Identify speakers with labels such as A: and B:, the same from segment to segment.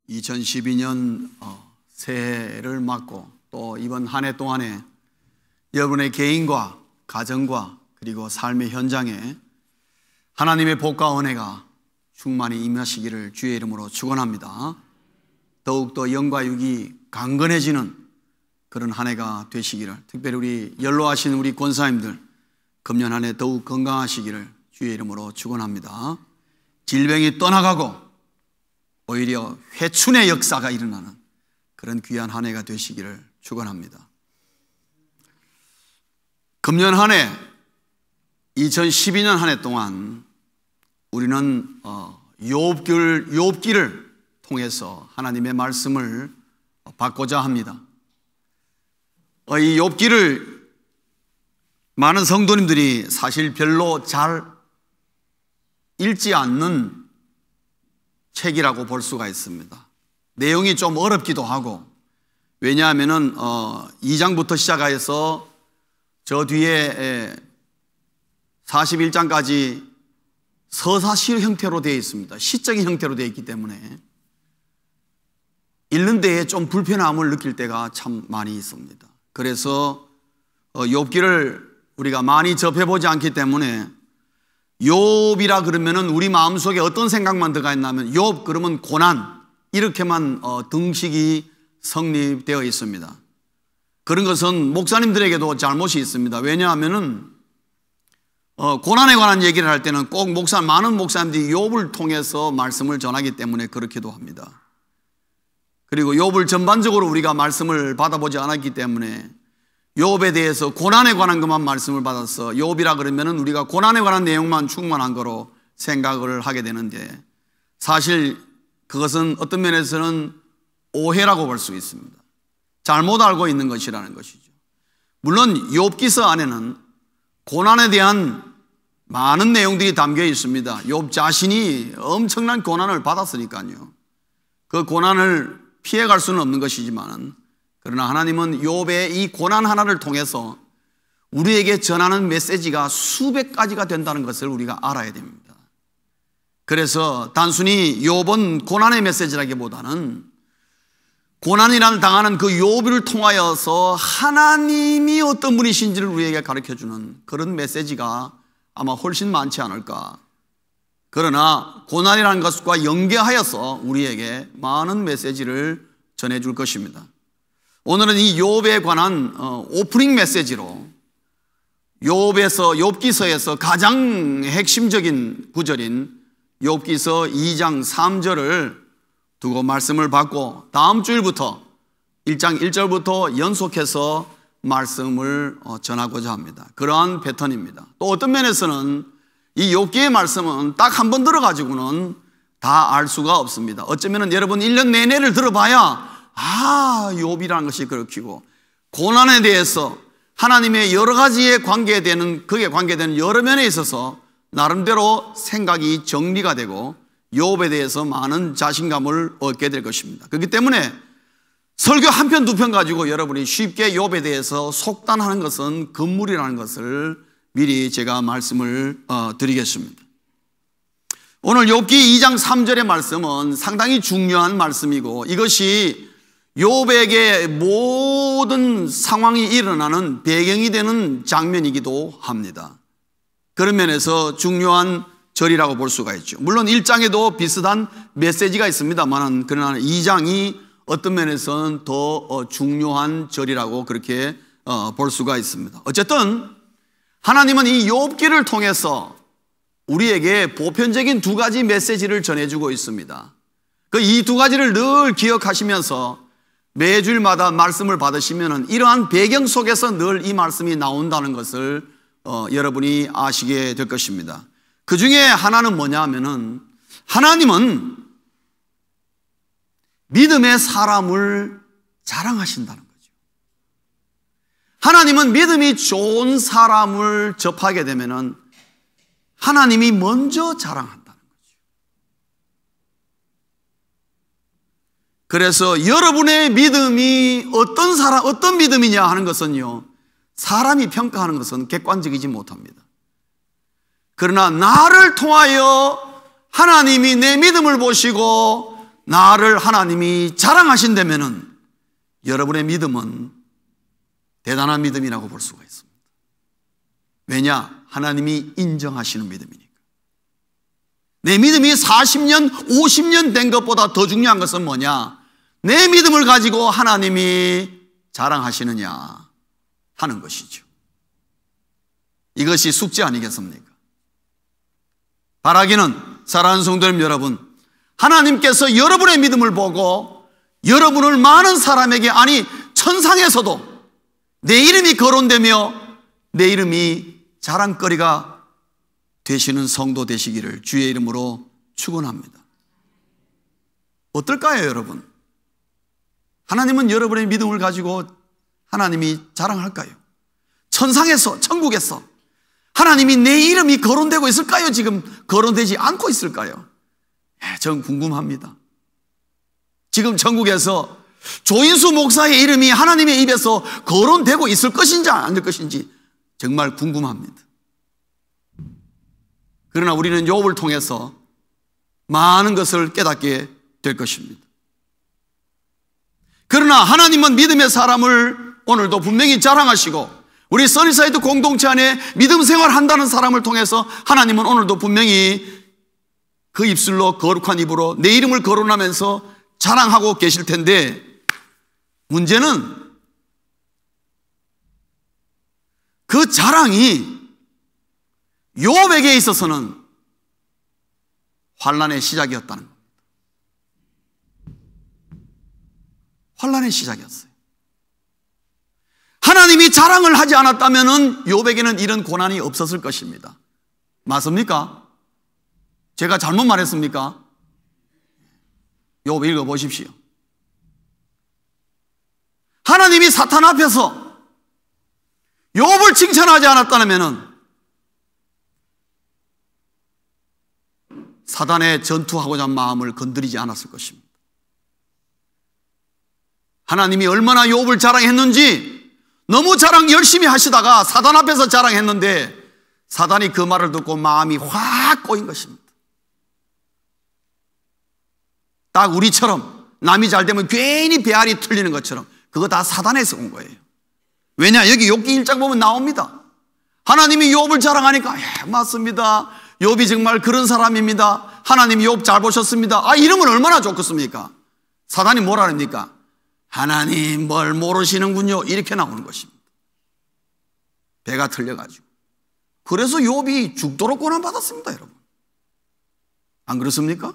A: 2012년 새해를 맞고 또 이번 한 해 동안에 여러분의 개인과 가정과 그리고 삶의 현장에 하나님의 복과 은혜가 충만히 임하시기를 주의 이름으로 축원합니다. 더욱더 영과 육이 강건해지는 그런 한 해가 되시기를, 특별히 우리 연로하신 우리 권사님들 금년 한 해 더욱 건강하시기를 주의 이름으로 축원합니다. 질병이 떠나가고 오히려 회춘의 역사가 일어나는 그런 귀한 한 해가 되시기를 축원합니다. 금년 한 해 2012년 한 해 동안 우리는 욥기를 통해서 하나님의 말씀을 받고자 합니다. 이 욥기를 많은 성도님들이 사실 별로 잘 읽지 않는 책이라고 볼 수가 있습니다. 내용이 좀 어렵기도 하고, 왜냐하면은 2장부터 시작해서 저 뒤에 41장까지 서사시 형태로 되어 있습니다. 시적인 형태로 되어 있기 때문에 읽는 데에 좀 불편함을 느낄 때가 참 많이 있습니다. 그래서 욥기를 우리가 많이 접해보지 않기 때문에 욥이라 그러면은 우리 마음속에 어떤 생각만 들어가 있냐면 욥 그러면 고난, 이렇게만 등식이 성립되어 있습니다. 그런 것은 목사님들에게도 잘못이 있습니다. 왜냐하면은 고난에 관한 얘기를 할 때는 꼭 많은 목사님들이 욥을 통해서 말씀을 전하기 때문에 그렇기도 합니다. 그리고 욥을 전반적으로 우리가 말씀을 받아보지 않았기 때문에 욥에 대해서 고난에 관한 것만 말씀을 받아서 욥이라 그러면은 우리가 고난에 관한 내용만 충만한 거로 생각을 하게 되는데, 사실 그것은 어떤 면에서는 오해라고 볼 수 있습니다. 잘못 알고 있는 것이라는 것이죠. 물론 욥기서 안에는 고난에 대한 많은 내용들이 담겨 있습니다. 욥 자신이 엄청난 고난을 받았으니까요. 그 고난을 피해갈 수는 없는 것이지만, 그러나 하나님은 욥의 이 고난 하나를 통해서 우리에게 전하는 메시지가 수백 가지가 된다는 것을 우리가 알아야 됩니다. 그래서 단순히 욥은 고난의 메시지라기보다는 고난이란 당하는 그 욥을 통하여서 하나님이 어떤 분이신지를 우리에게 가르쳐주는 그런 메시지가 아마 훨씬 많지 않을까. 그러나 고난이라는 것과 연계하여서 우리에게 많은 메시지를 전해줄 것입니다. 오늘은 이 욥에 관한 오프닝 메시지로 욥기서에서 가장 핵심적인 구절인 욥기서 2장 3절을 두고 말씀을 받고, 다음 주일부터 1장 1절부터 연속해서 말씀을 전하고자 합니다. 그러한 패턴입니다. 또 어떤 면에서는 이 욥기의 말씀은 딱 한 번 들어가지고는 다 알 수가 없습니다. 어쩌면 여러분 1년 내내를 들어봐야 욥이라는 것이 그렇고, 고난에 대해서 하나님의 여러 가지에 그게 관계되는 여러 면에 있어서 나름대로 생각이 정리가 되고 욥에 대해서 많은 자신감을 얻게 될 것입니다. 그렇기 때문에 설교 한 편, 두 편 가지고 여러분이 쉽게 욥에 대해서 속단하는 것은 금물이라는 것을 미리 제가 말씀을 드리겠습니다. 오늘 욥기 2장 3절의 말씀은 상당히 중요한 말씀이고, 이것이 욥에게 모든 상황이 일어나는 배경이 되는 장면이기도 합니다. 그런 면에서 중요한 절이라고 볼 수가 있죠. 물론 1장에도 비슷한 메시지가 있습니다만, 그러나 2장이 어떤 면에서는 더 중요한 절이라고 그렇게 볼 수가 있습니다. 어쨌든 하나님은 이 욥기를 통해서 우리에게 보편적인 두 가지 메시지를 전해주고 있습니다. 이 두 가지를 늘 기억하시면서 매주일마다 말씀을 받으시면 이러한 배경 속에서 늘 이 말씀이 나온다는 것을 여러분이 아시게 될 것입니다. 그 중에 하나는 뭐냐 하면은, 하나님은 믿음의 사람을 자랑하신다는 거죠. 하나님은 믿음이 좋은 사람을 접하게 되면은 하나님이 먼저 자랑한다는 거죠. 그래서 여러분의 믿음이 어떤 믿음이냐 하는 것은요, 사람이 평가하는 것은 객관적이지 못합니다. 그러나 나를 통하여 하나님이 내 믿음을 보시고 나를 하나님이 자랑하신다면은 여러분의 믿음은 대단한 믿음이라고 볼 수가 있습니다. 왜냐? 하나님이 인정하시는 믿음이니까. 내 믿음이 40년, 50년 된 것보다 더 중요한 것은 뭐냐? 내 믿음을 가지고 하나님이 자랑하시느냐 하는 것이죠. 이것이 숙제 아니겠습니까? 바라기는, 사랑하는 성도님 여러분, 하나님께서 여러분의 믿음을 보고 여러분을 많은 사람에게, 아니 천상에서도 내 이름이 거론되며 내 이름이 자랑거리가 되시는 성도 되시기를 주의 이름으로 축원합니다. 어떨까요, 여러분? 하나님은 여러분의 믿음을 가지고 하나님이 자랑할까요? 천상에서, 천국에서 하나님이 내 이름이 거론되고 있을까요? 지금 거론되지 않고 있을까요? 전 궁금합니다. 지금 천국에서 조인수 목사의 이름이 하나님의 입에서 거론되고 있을 것인지 아닐 것인지 정말 궁금합니다. 그러나 우리는 욥을 통해서 많은 것을 깨닫게 될 것입니다. 그러나 하나님은 믿음의 사람을 오늘도 분명히 자랑하시고, 우리 써니사이드 공동체 안에 믿음 생활한다는 사람을 통해서 하나님은 오늘도 분명히 그 입술로, 거룩한 입으로 내 이름을 거론하면서 자랑하고 계실 텐데, 문제는 그 자랑이 욥에게 있어서는 환난의 시작이었다는 겁니다. 환난의 시작이었어요. 하나님이 자랑을 하지 않았다면 욥에게는 이런 고난이 없었을 것입니다. 맞습니까? 제가 잘못 말했습니까? 욥 읽어보십시오. 하나님이 사탄 앞에서 욥을 칭찬하지 않았다면 사단의 전투하고자 한 마음을 건드리지 않았을 것입니다. 하나님이 얼마나 욥을 자랑했는지, 너무 자랑 열심히 하시다가 사단 앞에서 자랑했는데 사단이 그 말을 듣고 마음이 확 꼬인 것입니다. 딱 우리처럼 남이 잘 되면 괜히 배알이 틀리는 것처럼 그거 다 사단에서 온 거예요. 왜냐? 여기 욥기 1장 보면 나옵니다. 하나님이 욥을 자랑하니까 맞습니다. 욥이 정말 그런 사람입니다. 하나님 욥 잘 보셨습니다. 이러면 얼마나 좋겠습니까? 사단이 뭐라 합니까? 하나님 뭘 모르시는군요. 이렇게 나오는 것입니다. 배가 틀려가지고. 그래서 욥이 죽도록 고난받았습니다, 여러분. 안 그렇습니까?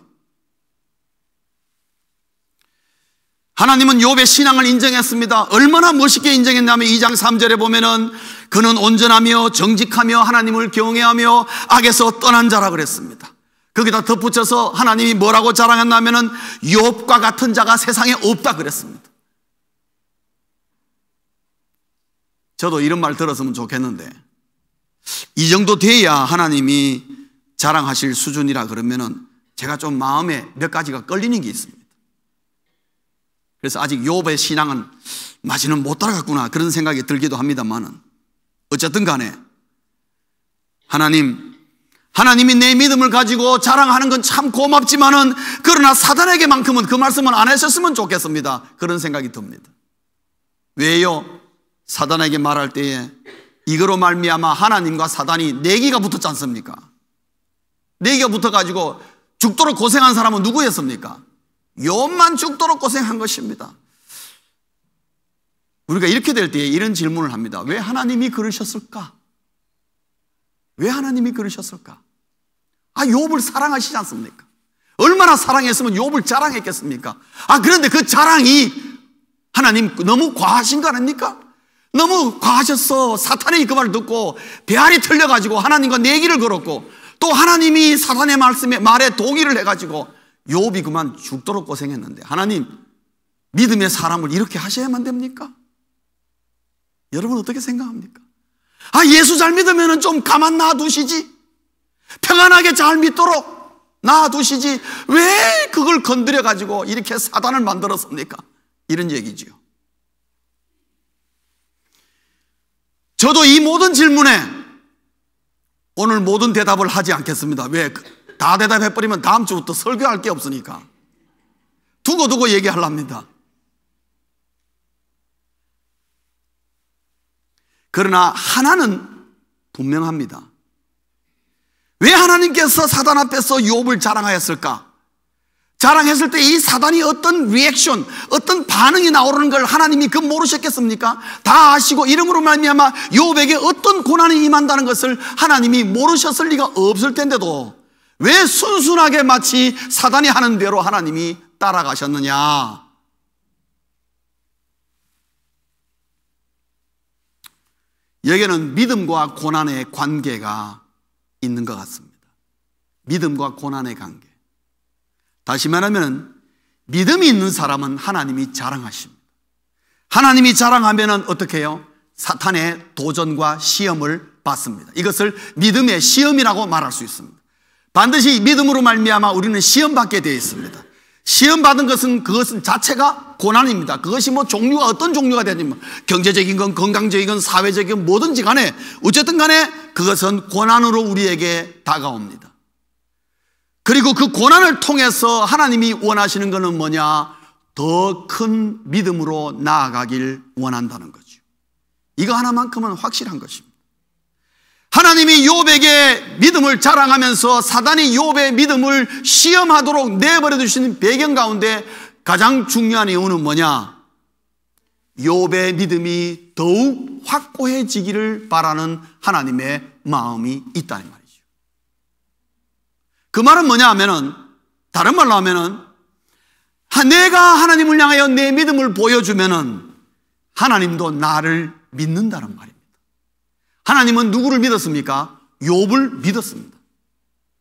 A: 하나님은 욥의 신앙을 인정했습니다. 얼마나 멋있게 인정했냐면 2장 3절에 보면은 그는 온전하며 정직하며 하나님을 경외하며 악에서 떠난 자라 그랬습니다. 거기다 덧붙여서 하나님이 뭐라고 자랑했냐면은 욥과 같은 자가 세상에 없다 그랬습니다. 저도 이런 말 들었으면 좋겠는데, 이 정도 돼야 하나님이 자랑하실 수준이라 그러면은 제가 좀 마음에 몇 가지가 끌리는 게 있습니다. 그래서 아직 욥의 신앙은 마지는 못 따라갔구나 그런 생각이 들기도 합니다만은, 어쨌든 간에 하나님이 내 믿음을 가지고 자랑하는 건 참 고맙지만은, 그러나 사단에게만큼은 그 말씀을 안 하셨으면 좋겠습니다. 그런 생각이 듭니다. 왜요? 사단에게 말할 때에 이거로 말미암아 하나님과 사단이 내기가 붙었지 않습니까? 내기가 붙어가지고 죽도록 고생한 사람은 누구였습니까? 욥만 죽도록 고생한 것입니다. 우리가 이렇게 될 때에 이런 질문을 합니다. 왜 하나님이 그러셨을까? 왜 하나님이 그러셨을까? 욥을 사랑하시지 않습니까? 얼마나 사랑했으면 욥을 자랑했겠습니까? 그런데 그 자랑이 하나님 너무 과하신 거 아닙니까? 너무 과하셨어. 사탄이 그 말을 듣고 배알이 틀려가지고 하나님과 내기를 걸었고, 또 하나님이 사탄의 말에 동의를 해가지고 욥이 그만 죽도록 고생했는데, 하나님 믿음의 사람을 이렇게 하셔야만 됩니까? 여러분 어떻게 생각합니까? 예수 잘 믿으면 좀 가만 놔두시지, 평안하게 잘 믿도록 놔두시지, 왜 그걸 건드려가지고 이렇게 사단을 만들었습니까? 이런 얘기지요. 저도 이 모든 질문에 오늘 모든 대답을 하지 않겠습니다. 왜? 다 대답해버리면 다음 주부터 설교할 게 없으니까. 두고 얘기하랍니다. 그러나 하나는 분명합니다. 왜 하나님께서 사단 앞에서 욥을 자랑하였을까? 자랑했을 때 이 사단이 어떤 리액션, 어떤 반응이 나오는 걸 하나님이 그 모르셨겠습니까? 다 아시고 이름으로 말미암아 욥에게 어떤 고난이 임한다는 것을 하나님이 모르셨을 리가 없을 텐데도 왜 순순하게 마치 사단이 하는 대로 하나님이 따라가셨느냐? 여기에는 믿음과 고난의 관계가 있는 것 같습니다. 믿음과 고난의 관계. 다시 말하면 믿음이 있는 사람은 하나님이 자랑하십니다. 하나님이 자랑하면 어떻게 해요? 사탄의 도전과 시험을 받습니다. 이것을 믿음의 시험이라고 말할 수 있습니다. 반드시 믿음으로 말미암아 우리는 시험받게 되어 있습니다. 시험받은 그것은 자체가 고난입니다. 그것이 뭐 종류가 어떤 종류가 되냐면 경제적인 건, 건강적인 건, 사회적인 건 뭐든지 간에 어쨌든 간에 그것은 고난으로 우리에게 다가옵니다. 그리고 그 고난을 통해서 하나님이 원하시는 것은 뭐냐? 더 큰 믿음으로 나아가길 원한다는 거죠. 이거 하나만큼은 확실한 것입니다. 하나님이 욥에게 믿음을 자랑하면서 사단이 욥의 믿음을 시험하도록 내버려 두시는 배경 가운데 가장 중요한 이유는 뭐냐? 욥의 믿음이 더욱 확고해지기를 바라는 하나님의 마음이 있다는 말이죠. 그 말은 뭐냐 하면은, 다른 말로 하면은 내가 하나님을 향하여 내 믿음을 보여주면은 하나님도 나를 믿는다는 말입니다. 하나님은 누구를 믿었습니까? 욥을 믿었습니다.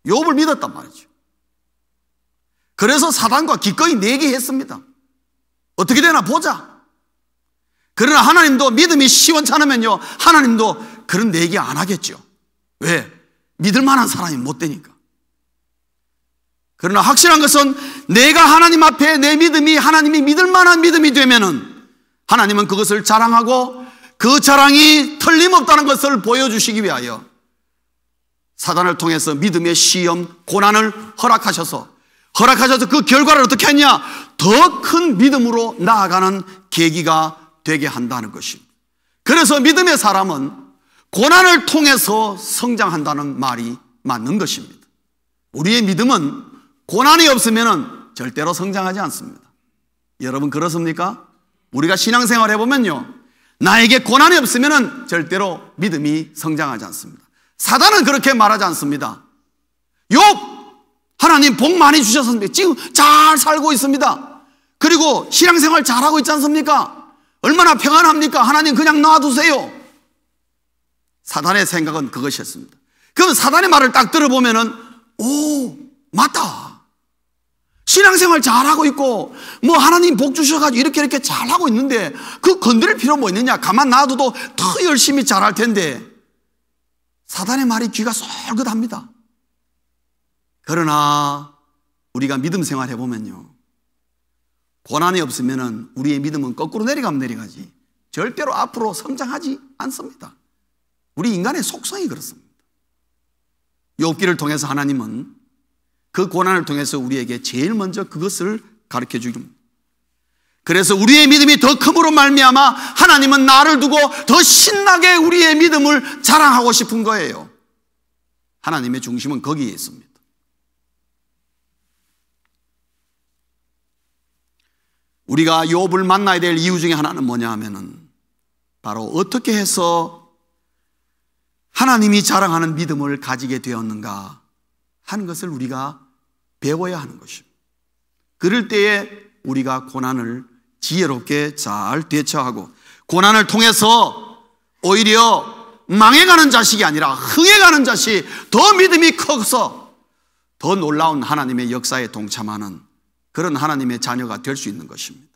A: 욥을 믿었단 말이죠. 그래서 사단과 기꺼이 내기했습니다. 어떻게 되나 보자. 그러나 하나님도 믿음이 시원찮으면요, 하나님도 그런 내기 안 하겠죠. 왜? 믿을 만한 사람이 못 되니까. 그러나 확실한 것은 내가 하나님 앞에 내 믿음이 하나님이 믿을 만한 믿음이 되면은 하나님은 그것을 자랑하고 그 자랑이 틀림없다는 것을 보여주시기 위하여 사단을 통해서 믿음의 시험, 고난을 허락하셔서 그 결과를 어떻게 했냐? 더 큰 믿음으로 나아가는 계기가 되게 한다는 것입니다. 그래서 믿음의 사람은 고난을 통해서 성장한다는 말이 맞는 것입니다. 우리의 믿음은 고난이 없으면 절대로 성장하지 않습니다. 여러분 그렇습니까? 우리가 신앙생활 해보면요, 나에게 고난이 없으면 절대로 믿음이 성장하지 않습니다. 사단은 그렇게 말하지 않습니다. 욥! 하나님 복 많이 주셨습니다. 지금 잘 살고 있습니다. 그리고 신앙생활 잘하고 있지 않습니까? 얼마나 평안합니까? 하나님 그냥 놔두세요. 사단의 생각은 그것이었습니다. 그럼 사단의 말을 딱 들어보면은 오, 맞다. 신앙생활 잘하고 있고 뭐 하나님 복 주셔가지고 이렇게 잘하고 있는데 그 건드릴 필요 뭐 있느냐? 가만 놔둬도 더 열심히 잘할 텐데. 사단의 말이 귀가 쏠긋합니다. 그러나 우리가 믿음 생활 해보면요, 고난이 없으면 우리의 믿음은 거꾸로 내려가면 내려가지 절대로 앞으로 성장하지 않습니다. 우리 인간의 속성이 그렇습니다. 욥기를 통해서 하나님은 그 고난을 통해서 우리에게 제일 먼저 그것을 가르쳐 주십니다. 그래서 우리의 믿음이 더 큼으로 말미암아 하나님은 나를 두고 더 신나게 우리의 믿음을 자랑하고 싶은 거예요. 하나님의 중심은 거기에 있습니다. 우리가 욥을 만나야 될 이유 중에 하나는 뭐냐 하면은 바로 어떻게 해서 하나님이 자랑하는 믿음을 가지게 되었는가 하는 것을 우리가 배워야 하는 것입니다. 그럴 때에 우리가 고난을 지혜롭게 잘 대처하고 고난을 통해서 오히려 망해가는 자식이 아니라 흥해가는 자식, 더 믿음이 커서 더 놀라운 하나님의 역사에 동참하는 그런 하나님의 자녀가 될 수 있는 것입니다.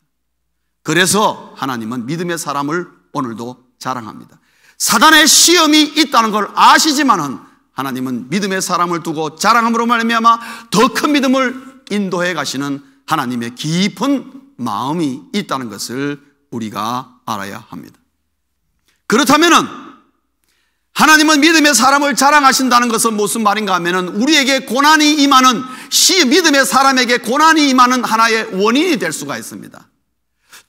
A: 그래서 하나님은 믿음의 사람을 오늘도 자랑합니다. 사단의 시험이 있다는 걸 아시지만은 하나님은 믿음의 사람을 두고 자랑함으로 말미암아 더 큰 믿음을 인도해 가시는 하나님의 깊은 마음이 있다는 것을 우리가 알아야 합니다. 그렇다면은 하나님은 믿음의 사람을 자랑하신다는 것은 무슨 말인가 하면은 우리에게 고난이 임하는 믿음의 사람에게 고난이 임하는 하나의 원인이 될 수가 있습니다.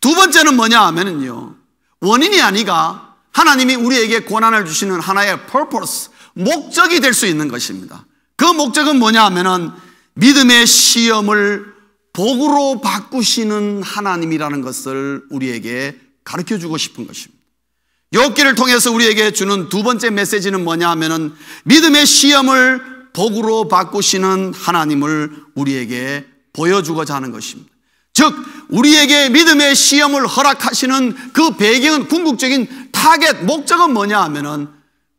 A: 두 번째는 뭐냐 하면은요, 원인이 아니라 하나님이 우리에게 고난을 주시는 하나의 purpose, 목적이 될 수 있는 것입니다. 그 목적은 뭐냐 하면은 믿음의 시험을 복으로 바꾸시는 하나님이라는 것을 우리에게 가르쳐 주고 싶은 것입니다. 욥기를 통해서 우리에게 주는 두 번째 메시지는 뭐냐 하면은 믿음의 시험을 복으로 바꾸시는 하나님을 우리에게 보여주고자 하는 것입니다. 즉 우리에게 믿음의 시험을 허락하시는 그 배경은, 궁극적인 타겟, 목적은 뭐냐 하면은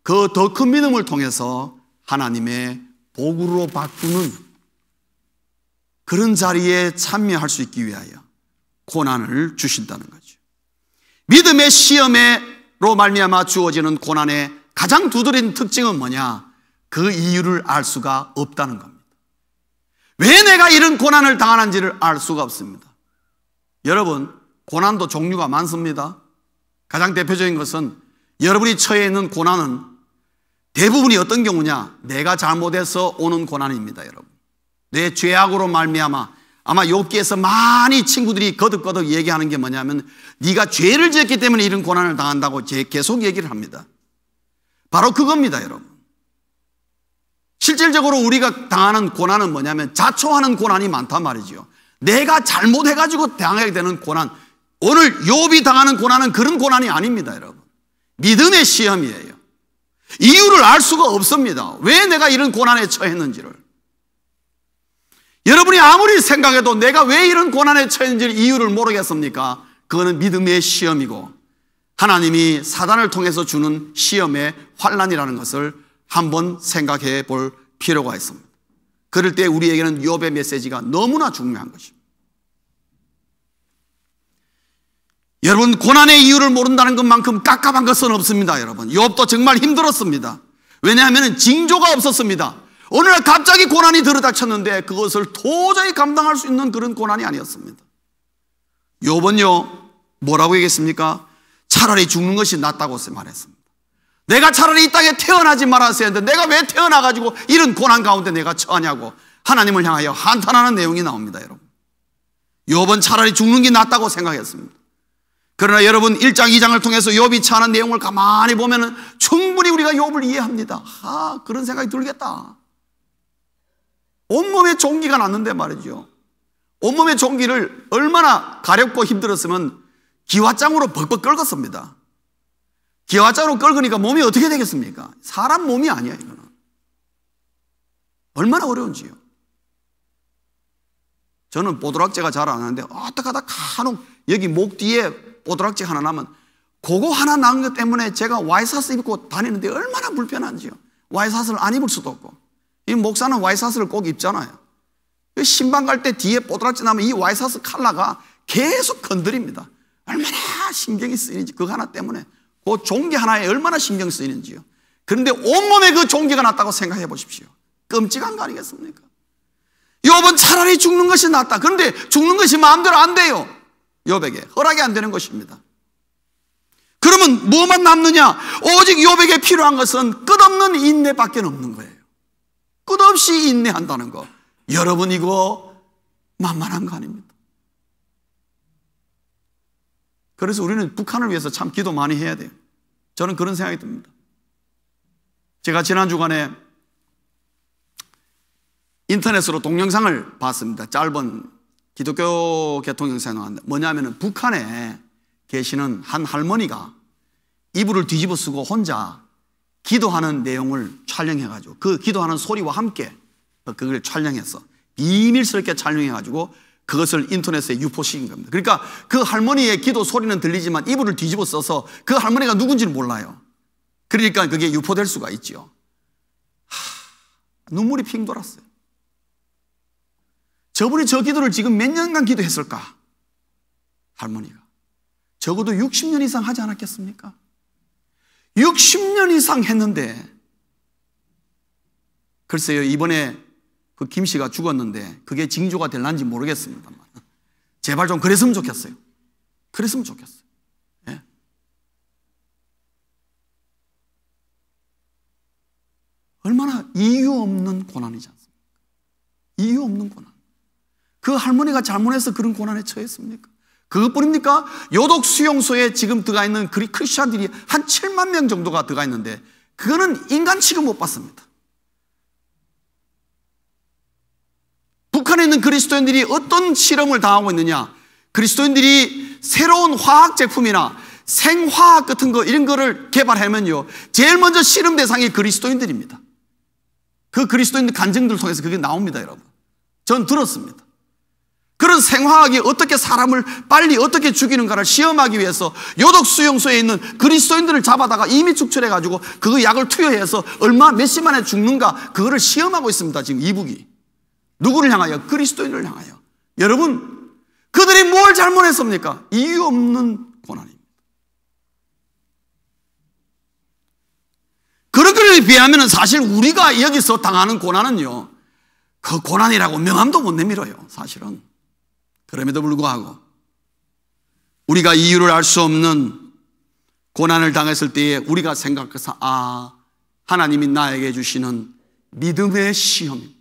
A: 그 더 큰 믿음을 통해서 하나님의 복으로 바꾸는 그런 자리에 참여할 수 있기 위하여 고난을 주신다는 거죠. 믿음의 시험으로 말미암아 주어지는 고난의 가장 두드러진 특징은 뭐냐? 그 이유를 알 수가 없다는 겁니다. 왜 내가 이런 고난을 당하는지를 알 수가 없습니다. 여러분, 고난도 종류가 많습니다. 가장 대표적인 것은 여러분이 처해 있는 고난은 대부분이 어떤 경우냐? 내가 잘못해서 오는 고난입니다, 여러분. 내 죄악으로 말미암아, 아마 욥기에서 많이 친구들이 거듭거듭 얘기하는 게 뭐냐면 네가 죄를 지었기 때문에 이런 고난을 당한다고 계속 얘기를 합니다. 바로 그겁니다, 여러분. 실질적으로 우리가 당하는 고난은 뭐냐면 자초하는 고난이 많단 말이죠. 내가 잘못해가지고 당하게 되는 고난, 오늘 욥이 당하는 고난은 그런 고난이 아닙니다, 여러분. 믿음의 시험이에요. 이유를 알 수가 없습니다. 왜 내가 이런 고난에 처했는지를. 여러분이 아무리 생각해도 내가 왜 이런 고난에 처했는지 이유를 모르겠습니까? 그거는 믿음의 시험이고 하나님이 사단을 통해서 주는 시험의 환난이라는 것을 한번 생각해 볼 필요가 있습니다. 그럴 때 우리에게는 욥의 메시지가 너무나 중요한 것입니다. 여러분, 고난의 이유를 모른다는 것만큼 깝깝한 것은 없습니다. 여러분, 욥도 정말 힘들었습니다. 왜냐하면 징조가 없었습니다. 어느 날 갑자기 고난이 들이닥쳤는데 그것을 도저히 감당할 수 있는 그런 고난이 아니었습니다. 욥은요, 뭐라고 얘기했습니까? 차라리 죽는 것이 낫다고 말했습니다. 내가 차라리 이 땅에 태어나지 말았어야 했는데 내가 왜 태어나가지고 이런 고난 가운데 내가 처하냐고 하나님을 향하여 한탄하는 내용이 나옵니다, 여러분. 욥은 차라리 죽는 게 낫다고 생각했습니다. 그러나 여러분, 1장, 2장을 통해서 욥이 처하는 내용을 가만히 보면은 충분히 우리가 욥을 이해합니다. 그런 생각이 들겠다. 온몸에 종기가 났는데 말이죠. 온몸의 종기를 얼마나 가렵고 힘들었으면 기와장으로 벅벅 끓었습니다. 기와장으로 끓으니까 몸이 어떻게 되겠습니까? 사람 몸이 아니야, 이거는. 얼마나 어려운지요. 저는 뽀드락제가 잘 안 하는데 어떡 하다 간혹 여기 목 뒤에 뽀드락제 하나 나면 그거 하나 나은 것 때문에 제가 와이사스 입고 다니는데 얼마나 불편한지요. 와이사스를 안 입을 수도 없고. 이 목사는 와이사스를 꼭 입잖아요. 신방 갈 때 뒤에 뽀드락지 나면 이 와이사스 칼라가 계속 건드립니다. 얼마나 신경이 쓰이는지, 그거 하나 때문에 그 종기 하나에 얼마나 신경 쓰이는지요. 그런데 온몸에 그 종기가 났다고 생각해 보십시오. 끔찍한 거 아니겠습니까? 욥은 차라리 죽는 것이 낫다. 그런데 죽는 것이 마음대로 안 돼요. 욥에게 허락이 안 되는 것입니다. 그러면 뭐만 남느냐? 오직 욥에게 필요한 것은 끝없는 인내밖에 없는 거예요. 끝없이 인내한다는 거. 여러분, 이거 만만한 거 아닙니다. 그래서 우리는 북한을 위해서 참 기도 많이 해야 돼요. 저는 그런 생각이 듭니다. 제가 지난 주간에 인터넷으로 동영상을 봤습니다. 짧은 기독교 개통 영상이 나왔는데 뭐냐면은 북한에 계시는 한 할머니가 이불을 뒤집어 쓰고 혼자 기도하는 내용을 촬영해가지고 그 기도하는 소리와 함께 그걸 촬영해서 비밀스럽게 촬영해가지고 그것을 인터넷에 유포시킨 겁니다. 그러니까 그 할머니의 기도 소리는 들리지만 이불을 뒤집어 써서 그 할머니가 누군지는 몰라요. 그러니까 그게 유포될 수가 있죠. 눈물이 핑 돌았어요. 저분이 저 기도를 지금 몇 년간 기도했을까? 할머니가 적어도 60년 이상 하지 않았겠습니까? 60년 이상 했는데, 글쎄요, 이번에 그 김 씨가 죽었는데 그게 징조가 될런지 모르겠습니다만 제발 좀 그랬으면 좋겠어요. 그랬으면 좋겠어요. 예? 없는 고난이지 않습니까? 이유 없는 고난. 그 할머니가 잘못해서 그런 고난에 처했습니까? 그것뿐입니까? 요독 수용소에 지금 들어가 있는 크리스찬들이 한 7만 명 정도가 들어가 있는데 그거는 인간 취급 못 받습니다. 북한에 있는 그리스도인들이 어떤 실험을 당하고 있느냐? 그리스도인들이 새로운 화학 제품이나 생화학 같은 거 이런 거를 개발하면요, 제일 먼저 실험 대상이 그리스도인들입니다. 그 그리스도인들 간증들 통해서 그게 나옵니다, 여러분. 전 들었습니다. 그런 생화학이 어떻게 사람을 빨리 어떻게 죽이는가를 시험하기 위해서 요독 수용소에 있는 그리스도인들을 잡아다가 이미 축출해가지고 그 약을 투여해서 몇 시 만에 죽는가 그거를 시험하고 있습니다. 지금 이북이. 누구를 향하여? 그리스도인을 향하여. 여러분, 그들이 뭘 잘못했습니까? 이유 없는 고난입니다. 그런 것에 비하면 사실 우리가 여기서 당하는 고난은요, 그 고난이라고 명함도 못 내밀어요, 사실은. 그럼에도 불구하고 우리가 이유를 알 수 없는 고난을 당했을 때에 우리가 생각해서 하나님이 나에게 주시는 믿음의 시험입니다.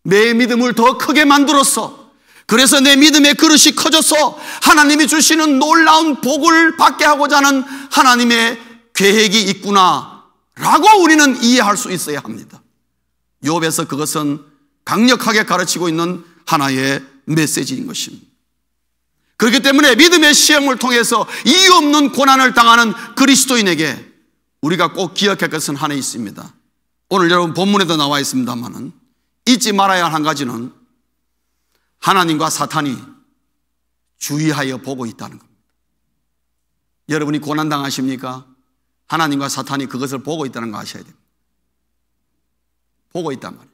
A: 내 믿음을 더 크게 만들었어. 그래서 내 믿음의 그릇이 커져서 하나님이 주시는 놀라운 복을 받게 하고자 하는 하나님의 계획이 있구나 라고 우리는 이해할 수 있어야 합니다. 욥에서 그것은 강력하게 가르치고 있는 하나의 메시지인 것입니다. 그렇기 때문에 믿음의 시험을 통해서 이유 없는 고난을 당하는 그리스도인에게 우리가 꼭 기억할 것은 하나 있습니다. 오늘 여러분 본문에도 나와 있습니다만은 잊지 말아야 할 한 가지는 하나님과 사탄이 주의하여 보고 있다는 겁니다. 여러분이 고난 당하십니까? 하나님과 사탄이 그것을 보고 있다는 거 아셔야 됩니다. 보고 있단 말이죠.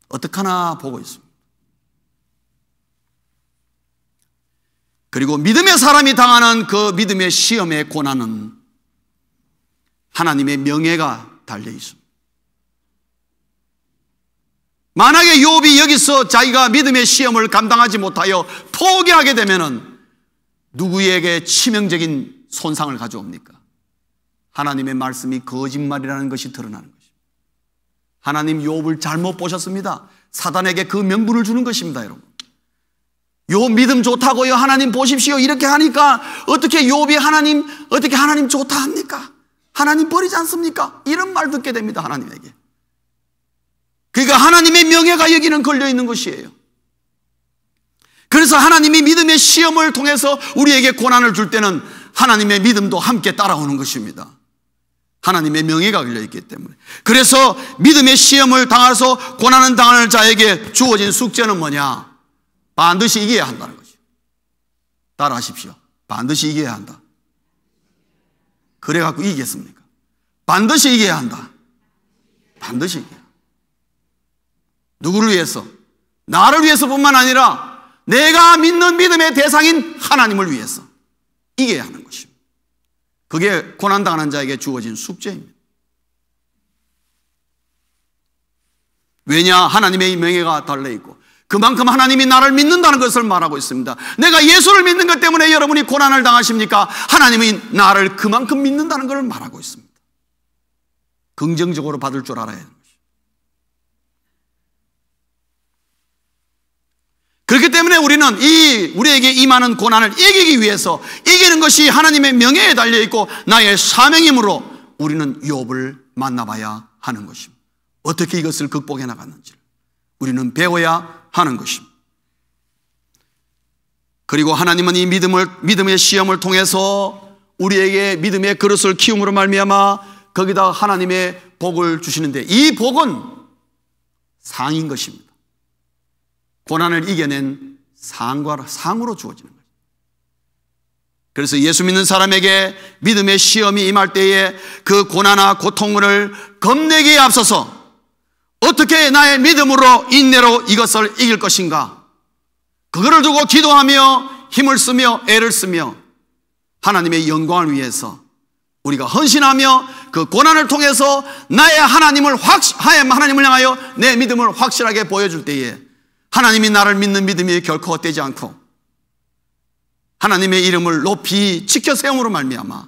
A: 어떡하나 보고 있습니다. 그리고 믿음의 사람이 당하는 그 믿음의 시험의 고난은 하나님의 명예가 달려 있습니다. 만약에 욥이 여기서 자기가 믿음의 시험을 감당하지 못하여 포기하게 되면은 누구에게 치명적인 손상을 가져옵니까? 하나님의 말씀이 거짓말이라는 것이 드러나는 것입니다. 하나님 욥을 잘못 보셨습니다. 사단에게 그 명분을 주는 것입니다, 여러분. 욥 믿음 좋다고요? 하나님 보십시오. 이렇게 하니까 어떻게 욥이 어떻게 하나님 좋다 합니까? 하나님 버리지 않습니까? 이런 말 듣게 됩니다, 하나님에게. 그러니까 하나님의 명예가 여기는 걸려있는 것이에요. 그래서 하나님이 믿음의 시험을 통해서 우리에게 고난을 줄 때는 하나님의 믿음도 함께 따라오는 것입니다. 하나님의 명예가 걸려있기 때문에. 그래서 믿음의 시험을 당해서 고난을 당하는 자에게 주어진 숙제는 뭐냐? 반드시 이겨야 한다는 거죠. 따라하십시오. 반드시 이겨야 한다. 그래갖고 이기겠습니까? 반드시 이겨야 한다. 반드시 이겨야. 누구를 위해서? 나를 위해서뿐만 아니라 내가 믿는 믿음의 대상인 하나님을 위해서 이겨야 하는 것입니다. 그게 고난당하는 자에게 주어진 숙제입니다. 왜냐? 하나님의 명예가 달려있고 그만큼 하나님이 나를 믿는다는 것을 말하고 있습니다. 내가 예수를 믿는 것 때문에 여러분이 고난을 당하십니까? 하나님이 나를 그만큼 믿는다는 걸 말하고 있습니다. 긍정적으로 받을 줄 알아야 합니다. 그렇기 때문에 우리는 우리에게 임하는 고난을 이기기 위해서 이기는 것이 하나님의 명예에 달려있고 나의 사명이므로 우리는 욥을 만나봐야 하는 것입니다. 어떻게 이것을 극복해 나갔는지를 우리는 배워야 하는 것입니다. 그리고 하나님은 이 믿음의 시험을 통해서 우리에게 믿음의 그릇을 키움으로 말미암아 거기다 하나님의 복을 주시는데 이 복은 상인 것입니다. 고난을 이겨낸 상으로 주어지는 거예요. 그래서 예수 믿는 사람에게 믿음의 시험이 임할 때에 그 고난과 고통을 겁내기에 앞서서 어떻게 나의 믿음으로 인내로 이것을 이길 것인가? 그거를 두고 기도하며 힘을 쓰며 애를 쓰며 하나님의 영광을 위해서 우리가 헌신하며 그 고난을 통해서 나의 하나님을 향하여 내 믿음을 확실하게 보여줄 때에 하나님이 나를 믿는 믿음이 결코 헛되지 않고 하나님의 이름을 높이 지켜 세움으로 말미암아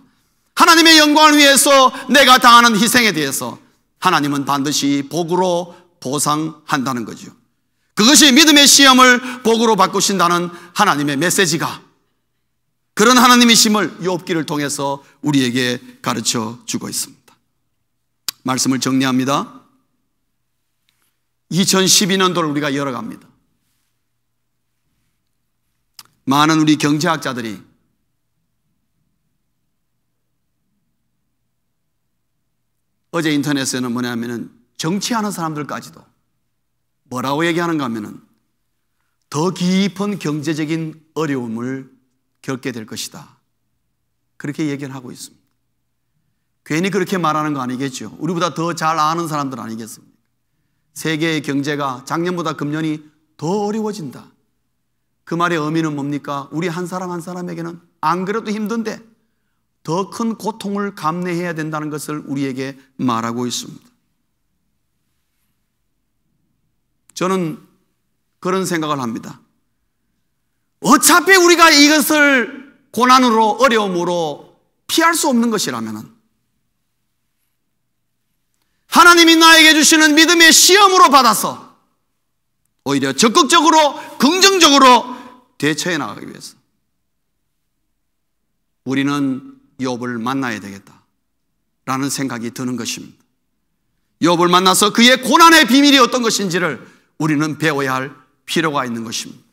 A: 하나님의 영광을 위해서 내가 당하는 희생에 대해서 하나님은 반드시 복으로 보상한다는 거죠. 그것이 믿음의 시험을 복으로 바꾸신다는 하나님의 메시지가, 그런 하나님이심을 욥기를 통해서 우리에게 가르쳐 주고 있습니다. 말씀을 정리합니다. 2012년도를 우리가 열어갑니다. 많은 우리 경제학자들이 어제 인터넷에는 뭐냐면은 정치하는 사람들까지도 뭐라고 얘기하는가 하면은 더 깊은 경제적인 어려움을 겪게 될 것이다, 그렇게 얘기를 하고 있습니다. 괜히 그렇게 말하는 거 아니겠죠. 우리보다 더 잘 아는 사람들 아니겠습니까? 세계의 경제가 작년보다 금년이 더 어려워진다. 그 말의 의미는 뭡니까? 우리 한 사람 한 사람에게는 안 그래도 힘든데 더 큰 고통을 감내해야 된다는 것을 우리에게 말하고 있습니다. 저는 그런 생각을 합니다. 어차피 우리가 이것을 고난으로, 어려움으로 피할 수 없는 것이라면 하나님이 나에게 주시는 믿음의 시험으로 받아서 오히려 적극적으로, 긍정적으로 대처해 나가기 위해서 우리는 욥을 만나야 되겠다라는 생각이 드는 것입니다. 욥을 만나서 그의 고난의 비밀이 어떤 것인지를 우리는 배워야 할 필요가 있는 것입니다.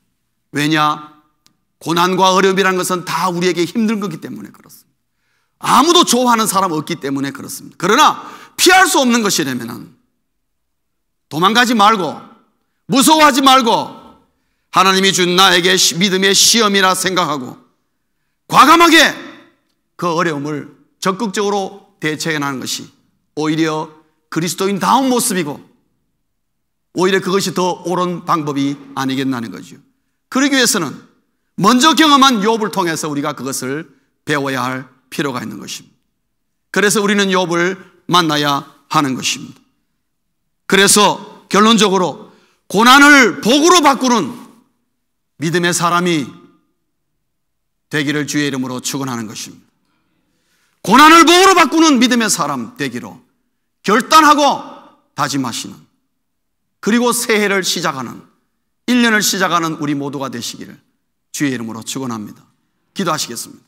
A: 왜냐? 고난과 어려움이라는 것은 다 우리에게 힘든 거기 때문에 그렇습니다. 아무도 좋아하는 사람 없기 때문에 그렇습니다. 그러나 피할 수 없는 것이라면 도망가지 말고, 무서워하지 말고, 하나님이 준 나에게 믿음의 시험이라 생각하고 과감하게 그 어려움을 적극적으로 대처해 나가는 것이 오히려 그리스도인다운 모습이고, 오히려 그것이 더 옳은 방법이 아니겠나는 거죠. 그러기 위해서는 먼저 경험한 욥을 통해서 우리가 그것을 배워야 할 필요가 있는 것입니다. 그래서 우리는 욥을 만나야 하는 것입니다. 그래서 결론적으로 고난을 복으로 바꾸는 믿음의 사람이 되기를 주의 이름으로 축원하는 것입니다. 고난을 복으로 바꾸는 믿음의 사람 되기로 결단하고 다짐하시는, 그리고 새해를 시작하는, 1년을 시작하는 우리 모두가 되시기를 주의 이름으로 축원합니다. 기도하시겠습니다.